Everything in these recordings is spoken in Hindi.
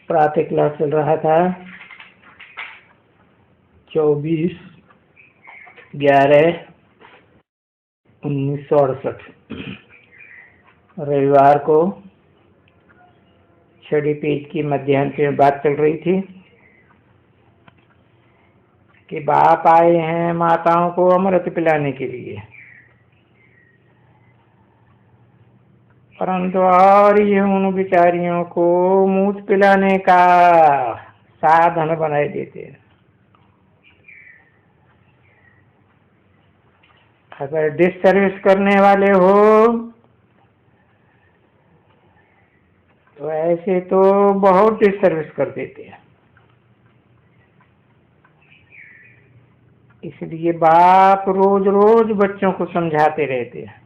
प्रातः क्लास चल रहा था 24/11/1968 रविवार को छठी पेज की मध्याह्न में बात चल रही थी कि बाप आए हैं माताओं को अमृत पिलाने के लिए, परंतु और ये उन बिचारियों को मूत पिलाने का साधन बनाए देते हैं। अगर डिश सर्विस करने वाले हो तो ऐसे तो बहुत डिश सर्विस कर देते हैं। इसलिए बाप रोज रोज बच्चों को समझाते रहते हैं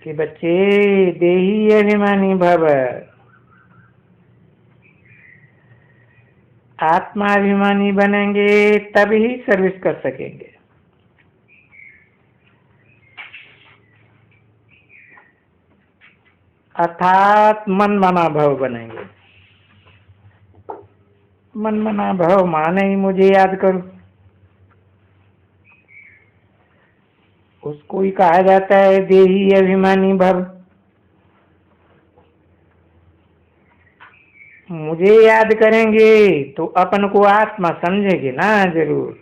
कि बच्चे देही अभिमानी भव, आत्माभिमानी बनेंगे तभी सर्विस कर सकेंगे। अर्थात मन मना भव बनेंगे। मन मना भव माने ही मुझे याद करो, उसको ही कहा जाता है देही अभिमानी भव। मुझे याद करेंगे तो अपन को आत्मा समझेंगे ना जरूर,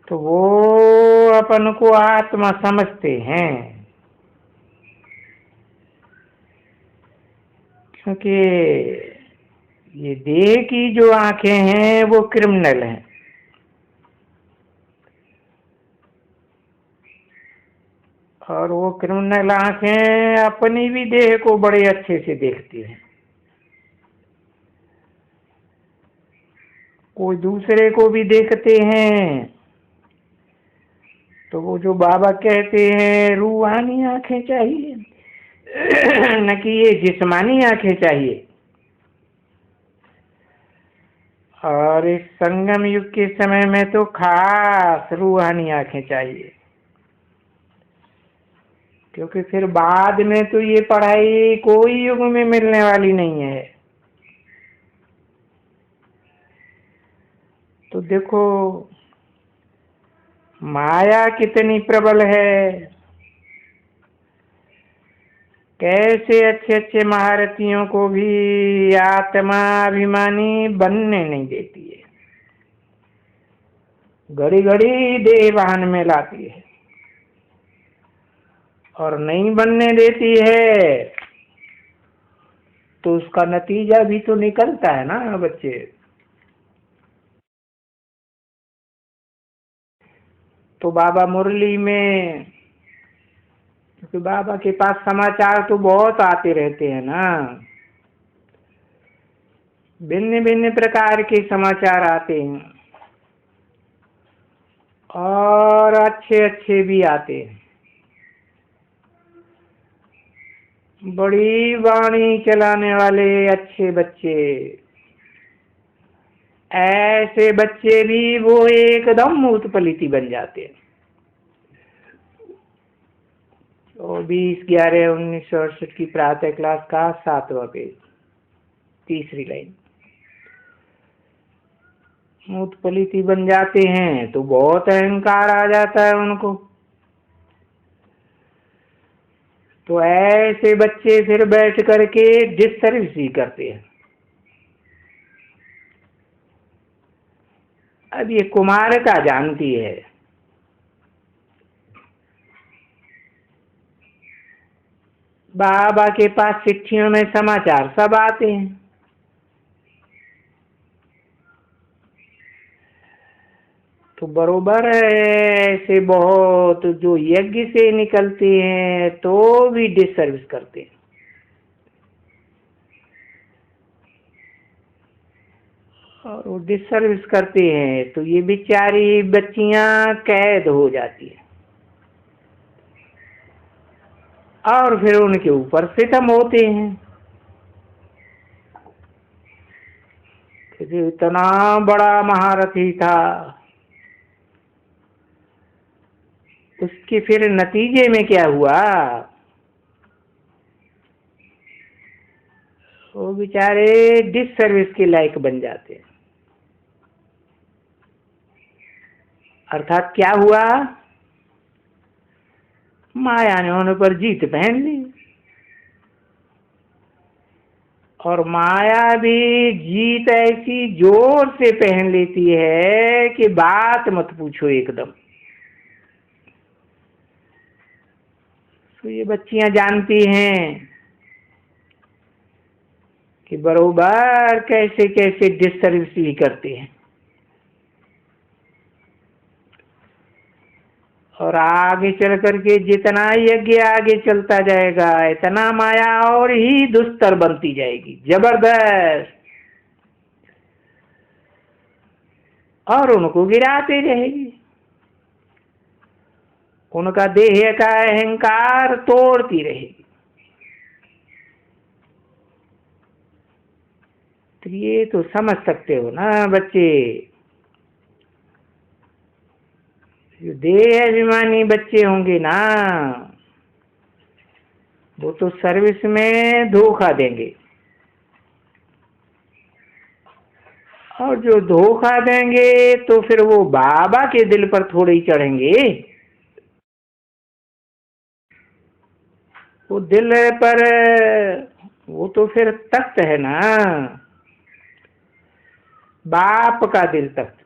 तो वो अपन को आत्मा समझते हैं, क्योंकि ये देह की जो आंखें हैं वो क्रिमिनल हैं, और वो क्रिमिनल आंखें अपनी भी देह को बड़े अच्छे से देखती हैं, कोई दूसरे को भी देखते हैं। तो वो जो बाबा कहते हैं रूहानी आंखें चाहिए न कि ये जिस्मानी आंखें चाहिए। और इस संगम युग के समय में तो खास रूहानी आंखें चाहिए, क्योंकि फिर बाद में तो ये पढ़ाई कोई युग में मिलने वाली नहीं है। तो देखो माया कितनी प्रबल है, कैसे अच्छे अच्छे महारथियों को भी आत्माभिमानी बनने नहीं देती है, घड़ी घड़ी देह वाहन में लाती है और नहीं बनने देती है। तो उसका नतीजा भी तो निकलता है ना बच्चे। तो बाबा मुरली में, क्योंकि बाबा के पास समाचार तो बहुत आते रहते हैं ना, भिन्न भिन्न प्रकार के समाचार आते हैं और अच्छे अच्छे भी आते हैं। बड़ी वाणी चलाने वाले अच्छे बच्चे, ऐसे बच्चे भी वो एकदम उत्पलिति बन जाते हैं। 24/11/1968 की प्रातः क्लास का 7वां पेज, तीसरी लाइन। उत्पलिति बन जाते हैं तो बहुत अहंकार आ जाता है उनको। तो ऐसे बच्चे फिर बैठ करके डिससर्विस ही करते हैं। अब ये कुमारका जानती है, बाबा के पास चिट्ठियों में समाचार सब आते हैं, तो बरोबर ऐसे बहुत जो यज्ञ से निकलते हैं तो भी डिससर्विस करते हैं। और वो डिससर्विस करते हैं तो ये बेचारी बच्चियां कैद हो जाती है और फिर उनके ऊपर सितम होते हैं कि इतना बड़ा महारथी था, उसके फिर नतीजे में क्या हुआ, वो बेचारे डिससर्विस के लायक बन जाते हैं। अर्थात क्या हुआ, माया ने उन पर जीत पहन ली, और माया भी जीत ऐसी जोर से पहन लेती है कि बात मत पूछो एकदम। तो ये बच्चियां जानती हैं कि बरोबर कैसे कैसे डिससर्विस भी करते हैं, और आगे चल करके जितना यज्ञ आगे चलता जाएगा इतना माया और ही दुस्तर बनती जाएगी, जबरदस्त, और उनको गिराते रहेगी, उनका देह का अहंकार तोड़ती रहेगी। तो ये तो समझ सकते हो ना बच्चे, जो देह अभिमानी बच्चे होंगे ना, वो तो सर्विस में धोखा देंगे, और जो धोखा देंगे तो फिर वो बाबा के दिल पर थोड़े ही चढ़ेंगे। वो दिल पर, वो तो फिर तख्त है ना, बाप का दिल तख्त।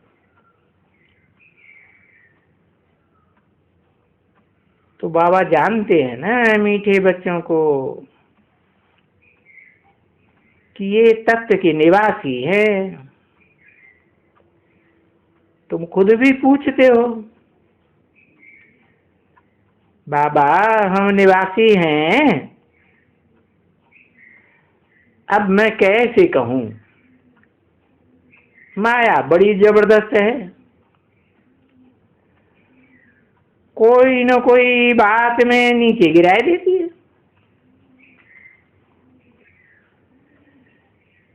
तो बाबा जानते हैं ना मीठे बच्चों को कि ये तख्त के निवासी है। तुम खुद भी पूछते हो, बाबा हम निवासी हैं, अब मैं कैसे कहूं, माया बड़ी जबरदस्त है, कोई न कोई बात में नीचे गिराए देती है।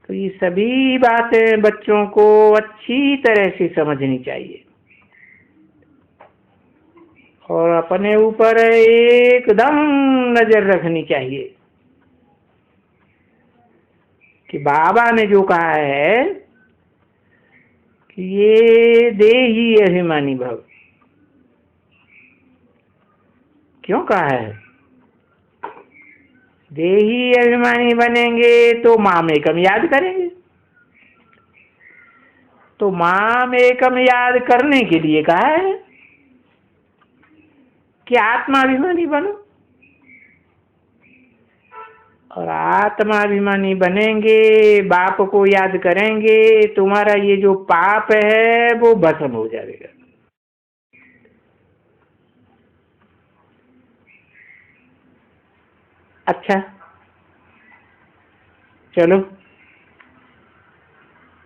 तो ये सभी बातें बच्चों को अच्छी तरह से समझनी चाहिए, और अपने ऊपर एकदम नजर रखनी चाहिए कि बाबा ने जो कहा है कि ये देही अभिमानी भव, क्यों कहा है, देही अभिमानी बनेंगे तो माम एकम याद करेंगे। तो माम एकम याद करने के लिए कहा है कि आत्माभिमानी बनो, और आत्माभिमानी बनेंगे, बाप को याद करेंगे, तुम्हारा ये जो पाप है वो भस्म हो जाएगा। अच्छा चलो,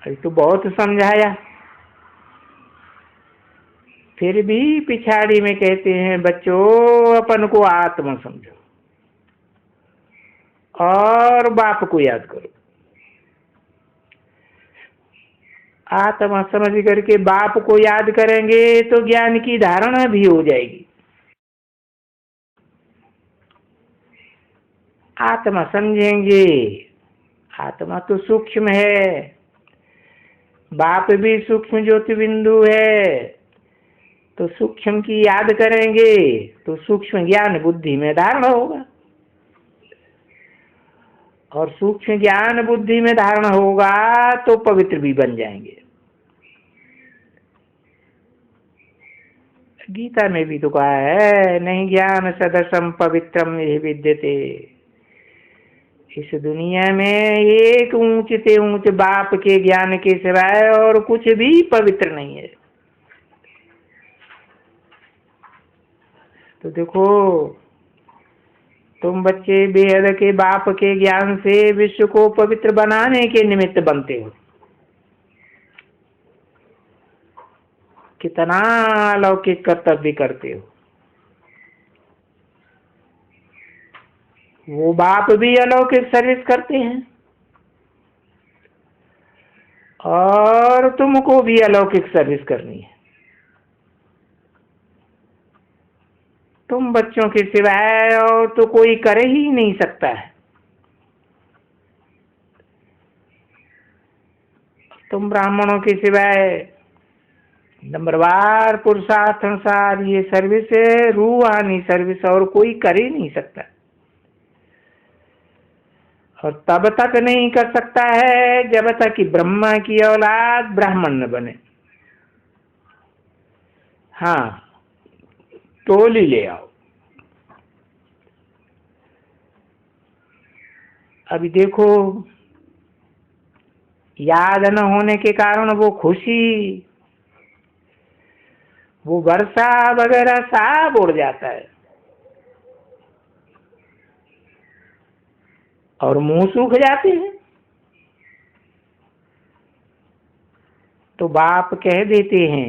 अभी तो बहुत समझाया, फिर भी पिछाड़ी में कहते हैं बच्चों अपन को आत्मा समझो और बाप को याद करो। आत्मा समझ करके बाप को याद करेंगे तो ज्ञान की धारणा भी हो जाएगी। आत्मा समझेंगे, आत्मा तो सूक्ष्म है, बाप भी सूक्ष्म ज्योति बिंदु है, तो सूक्ष्म की याद करेंगे तो सूक्ष्म ज्ञान बुद्धि में धारण होगा, और सूक्ष्म ज्ञान बुद्धि में धारण होगा तो पवित्र भी बन जाएंगे। गीता में भी तो कहा है, नहीं ज्ञान सदसम पवित्रम यही विद्यते। इस दुनिया में एक ऊंचते ऊंच बाप के ज्ञान के सिवाय और कुछ भी पवित्र नहीं है। तो देखो, तुम बच्चे बेहद के बाप के ज्ञान से विश्व को पवित्र बनाने के निमित्त बनते हो। कितना अलौकिक कर्तव्य करते हो। वो बाप भी अलौकिक सर्विस करते हैं, और तुमको भी अलौकिक सर्विस करनी है। तुम बच्चों के सिवाय और तो कोई कर ही नहीं सकता है। तुम ब्राह्मणों के सिवाय नंबरवार पुरुषार्थ अनुसार ये सर्विस है, रूहानी सर्विस, और कोई कर ही नहीं सकता। और तब तक नहीं कर सकता है जब तक कि ब्रह्मा की औलाद ब्राह्मण न बने। हाँ, टोली ले आओ। अभी देखो, याद न होने के कारण वो खुशी, वो वर्षा वगैरह सब उड़ जाता है और मुंह सूख जाते हैं। तो बाप कह देते हैं,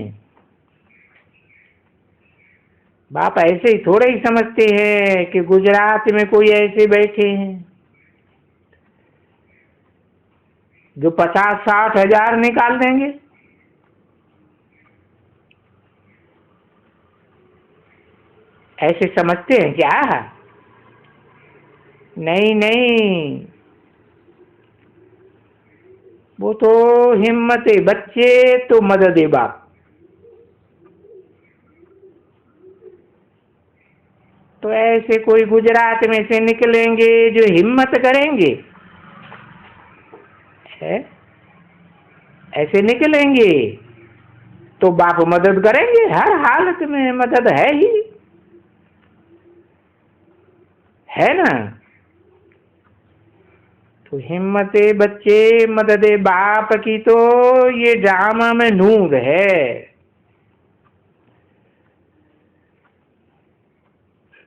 बाप ऐसे ही थोड़े ही समझते हैं कि गुजरात में कोई ऐसे बैठे हैं जो 50-60 हजार निकाल देंगे। ऐसे समझते हैं क्या? नहीं नहीं, वो तो हिम्मत बच्चे तो मदद बाप। तो ऐसे कोई गुजरात में से निकलेंगे जो हिम्मत करेंगे, है? ऐसे निकलेंगे तो बाप मदद करेंगे, हर हालत में मदद है ही, है ना। तो हिम्मते बच्चे मददे बाप की तो ये ड्रामा में नूर है।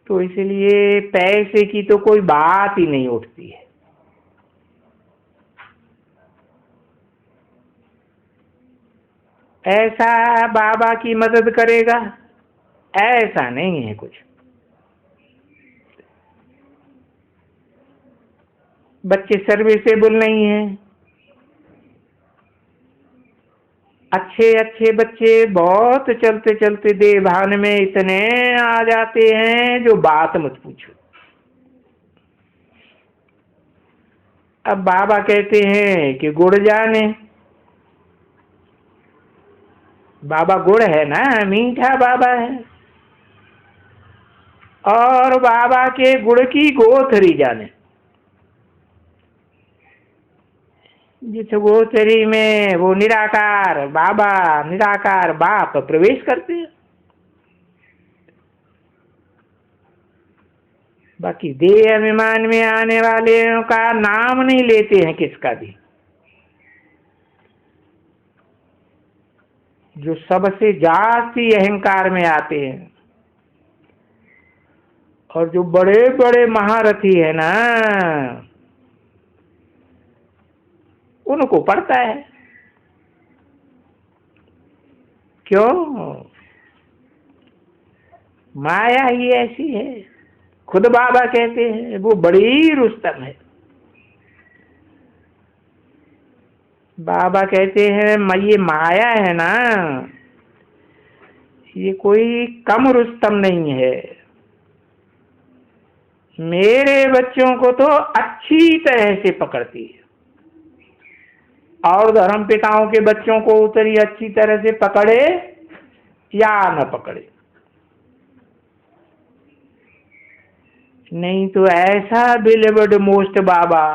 तो इसलिए पैसे की तो कोई बात ही नहीं उठती है। ऐसा बाबा की मदद करेगा, ऐसा नहीं है कुछ। बच्चे सर्विसेबल नहीं है। अच्छे अच्छे बच्चे बहुत चलते चलते देवभान में इतने आ जाते हैं जो बात मत पूछो। अब बाबा कहते हैं कि गुड़ जाने, बाबा गुड़ है ना, मीठा बाबा है, और बाबा के गुड़ की गोथरी जाने। जिस गोथरी में वो निराकार बाबा, निराकार बाप प्रवेश करते हैं। बाकी देह अभिमान में आने वाले का नाम नहीं लेते हैं किसका भी। जो सबसे जास्ती अहंकार में आते हैं और जो बड़े बड़े महारथी है ना, उनको पड़ता है। क्यों? माया ही ऐसी है। खुद बाबा कहते हैं वो बड़ी रुस्तम है। बाबा कहते हैं ये माया है ना, ये कोई कम रुस्तम नहीं है। मेरे बच्चों को तो अच्छी तरह से पकड़ती है, और धर्म पिताओं के बच्चों को उतनी अच्छी तरह से पकड़े या न पकड़े, नहीं तो ऐसा बिलीवर्ड मोस्ट बाबा,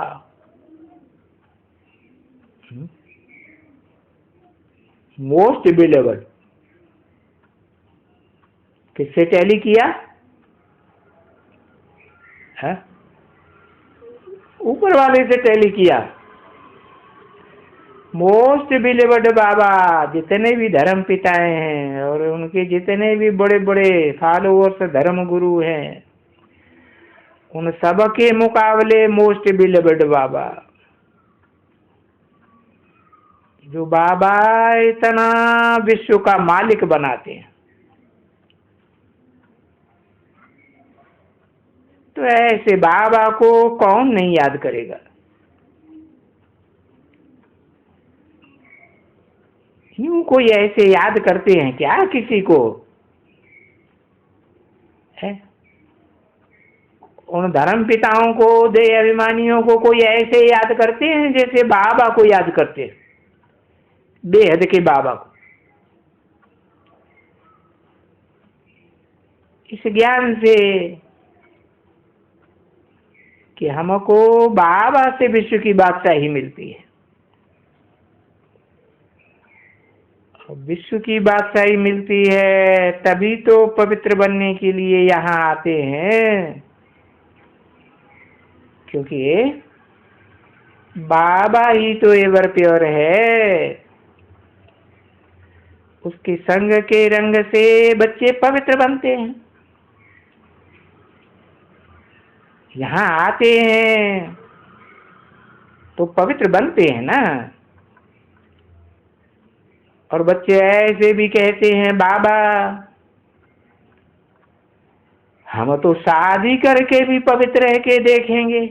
मोस्ट बिलीवर्ड, किससे टैली किया है? ऊपर वाले से टैली किया। मोस्ट बिलीवर्ड बाबा जितने भी धर्म पिताएं हैं और उनके जितने भी बड़े बड़े फॉलोअर्स धर्म गुरु हैं, उन सब के मुकाबले मोस्ट बिलीवर्ड बाबा, जो बाबा इतना विश्व का मालिक बनाते हैं। तो ऐसे बाबा को कौन नहीं याद करेगा? यूं कोई ऐसे याद करते हैं क्या किसी को? है उन धर्म पिताओं को, देह अभिमानियों को कोई ऐसे याद करते हैं जैसे बाबा को याद करते हैं, बेहद के बाबा को। इस ज्ञान से कि हमको बाबा से विश्व की बादशाही मिलती है, विश्व की बादशाही मिलती है तभी तो पवित्र बनने के लिए यहाँ आते हैं, क्योंकि बाबा ही तो एवर प्योर है। उसके संग के रंग से बच्चे पवित्र बनते हैं। यहाँ आते हैं तो पवित्र बनते हैं ना। और बच्चे ऐसे भी कहते हैं, बाबा हम तो शादी करके भी पवित्र रह के देखेंगे।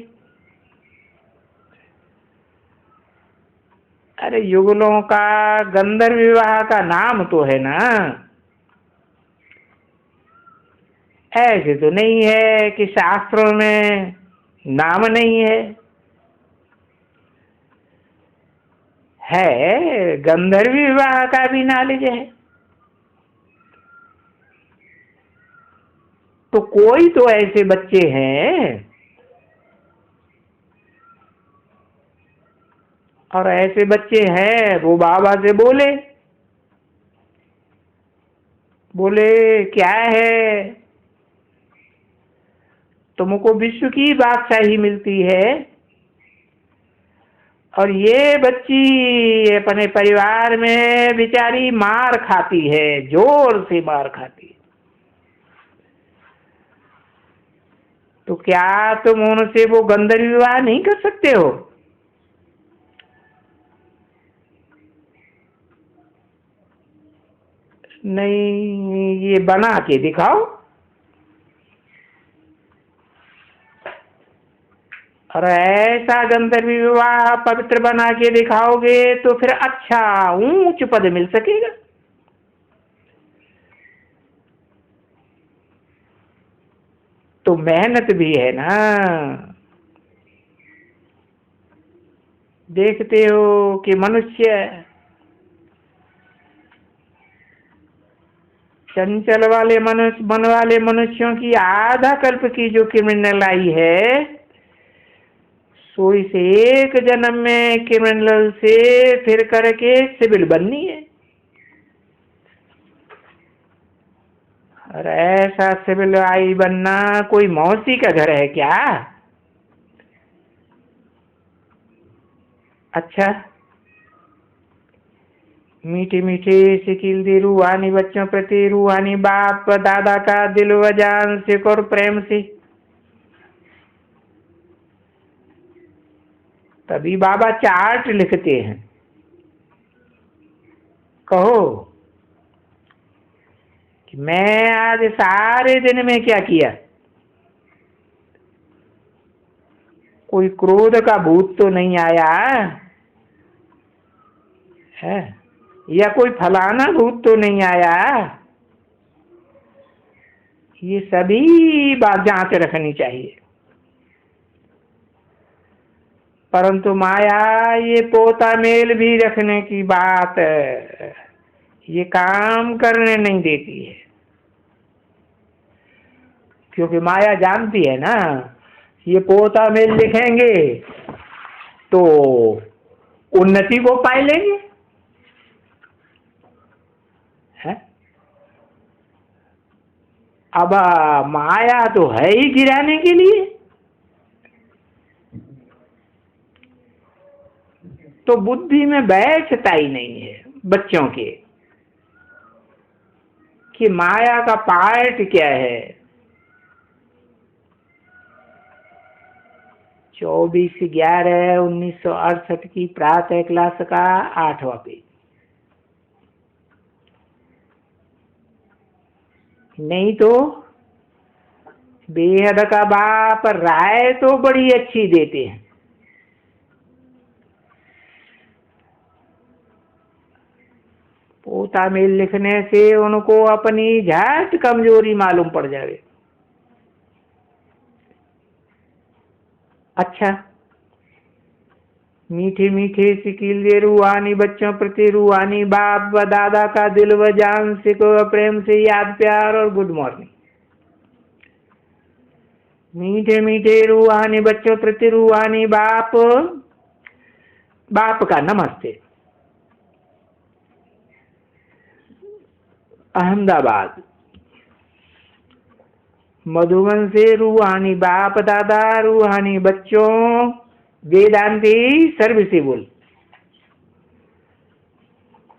अरे युगलों का गंधर्व विवाह का नाम तो है ना, ऐसे तो नहीं है कि शास्त्रों में नाम नहीं है गंधर्व विवाह का भी नॉलेज है। तो कोई तो ऐसे बच्चे हैं, और ऐसे बच्चे हैं वो बाबा से बोले क्या है, तुमको विश्व की बादशाही मिलती है, और ये बच्ची अपने परिवार में बेचारी मार खाती है, जोर से मार खाती है। तो क्या तुम उनसे वो गंधर्व विवाह नहीं कर सकते हो? नहीं, ये बना के दिखाओ। और ऐसा गंधर्व विवाह पवित्र बना के दिखाओगे तो फिर अच्छा ऊंच पद मिल सकेगा। तो मेहनत भी है ना। देखते हो कि मनुष्य चंचल वाले मनुष्य, मन वाले मनुष्यों की आधा कल्प की जो क्रिमिनल है, सो इस एक जन्म में क्रिमिनल से फिर करके सिविल बननी है। और ऐसा सिविल आई बनना कोई मौसी का घर है क्या? अच्छा, मीठे मीठे शिकिल दी रूहानी बच्चों प्रति रूहानी बाप दादा का दिल वजान से और प्रेम से, तभी बाबा चार्ट लिखते हैं। कहो कि मैं आज सारे दिन में क्या किया। कोई क्रोध का भूत तो नहीं आया है, या कोई फलाना भूत तो नहीं आया। ये सभी बात जांच रखनी चाहिए। परंतु माया ये पोता मेल भी रखने की बात ये काम करने नहीं देती है, क्योंकि माया जानती है ना, ये पोता मेल लिखेंगे तो उन्नति को पाए लेंगे है। अब माया तो है ही गिराने के लिए, तो बुद्धि में बैठता ही नहीं है बच्चों के कि माया का पार्ट क्या है। 24/11/1968 की प्रातः क्लास का 8वां पेज। नहीं तो बेहद का बाप राय तो बड़ी अच्छी देते हैं, पोता मेल लिखने से उनको अपनी झट कमजोरी मालूम पड़ जाए। अच्छा, मीठे मीठे सिकीले रूहानी बच्चों प्रति रूहानी बाप व दादा का दिल व जान से को प्रेम से याद प्यार और गुड मॉर्निंग। मीठे मीठे रूहानी बच्चों प्रति रूहानी बाप का नमस्ते। अहमदाबाद मधुबन से रूहानी बाप दादा रूहानी बच्चों वेदांती सर्विसेबल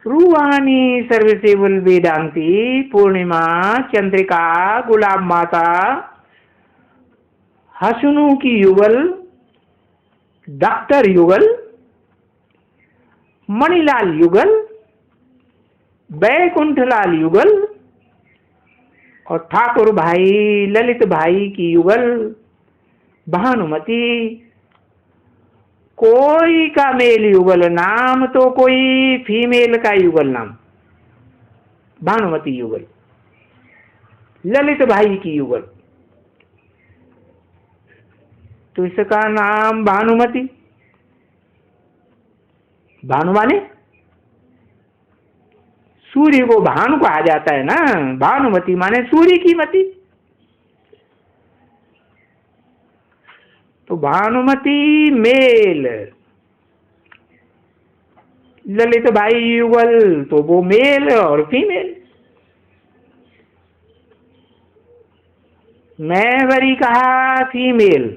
रूहानी सर्विसेबल वेदांती पूर्णिमा चंद्रिका गुलाब माता हसनू की युगल डॉक्टर युगल मणिलाल युगल बैकुंठलाल युगल और ठाकुर भाई ललित भाई की युगल भानुमति कोई का मेल युगल नाम तो कोई फीमेल का युगल नाम भानुमति युगल ललित भाई की युगल तो इसका नाम भानुमति। भानु माने सूर्य को भानु कहा जाता है ना, भानुमति माने सूर्य की मति। तो भानुमति मेल ललित भाई युगल तो वो मेल और फीमेल। मैं वरी कहा फीमेल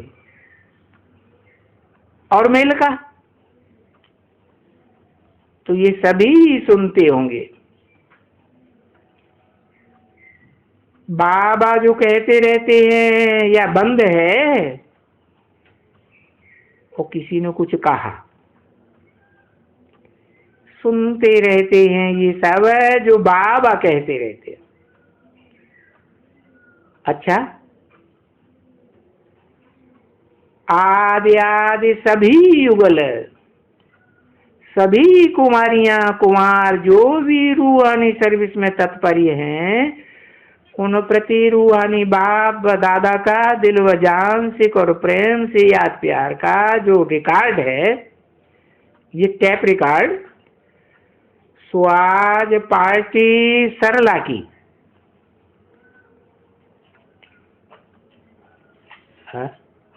और मेल का, तो ये सभी सुनते होंगे। बाबा जो कहते रहते हैं या बंद है, वो किसी ने कुछ कहा सुनते रहते हैं, ये सब है जो बाबा कहते रहते हैं। अच्छा, आदि आदि सभी युगल सभी कुमारियां कुमार जो भी रूहानी सर्विस में तत्पर्य हैं, उन प्रति रूहानी बाप व दादा का दिल व जान से और प्रेम से याद प्यार का जो रिकॉर्ड है, ये टैप रिकॉर्ड, सो आज पार्टी सरला की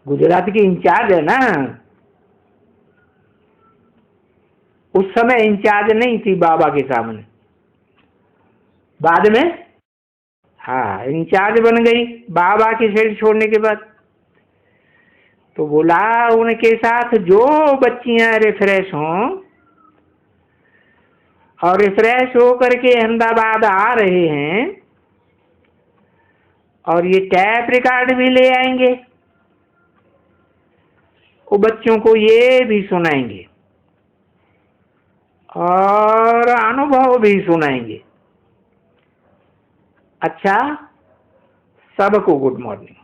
गुजरात की इंचार्ज है ना, उस समय इंचार्ज नहीं थी बाबा के सामने, बाद में हाँ इंचार्ज बन गई बाबा की शरीर छोड़ने के बाद। तो बोला उनके साथ जो बच्चियां रिफ्रेश हों और रिफ्रेश होकर के अहमदाबाद आ रहे हैं और ये टैप रिकॉर्ड भी ले आएंगे, वो बच्चों को ये भी सुनाएंगे और अनुभव भी सुनाएंगे। अच्छा, सबको गुड मॉर्निंग।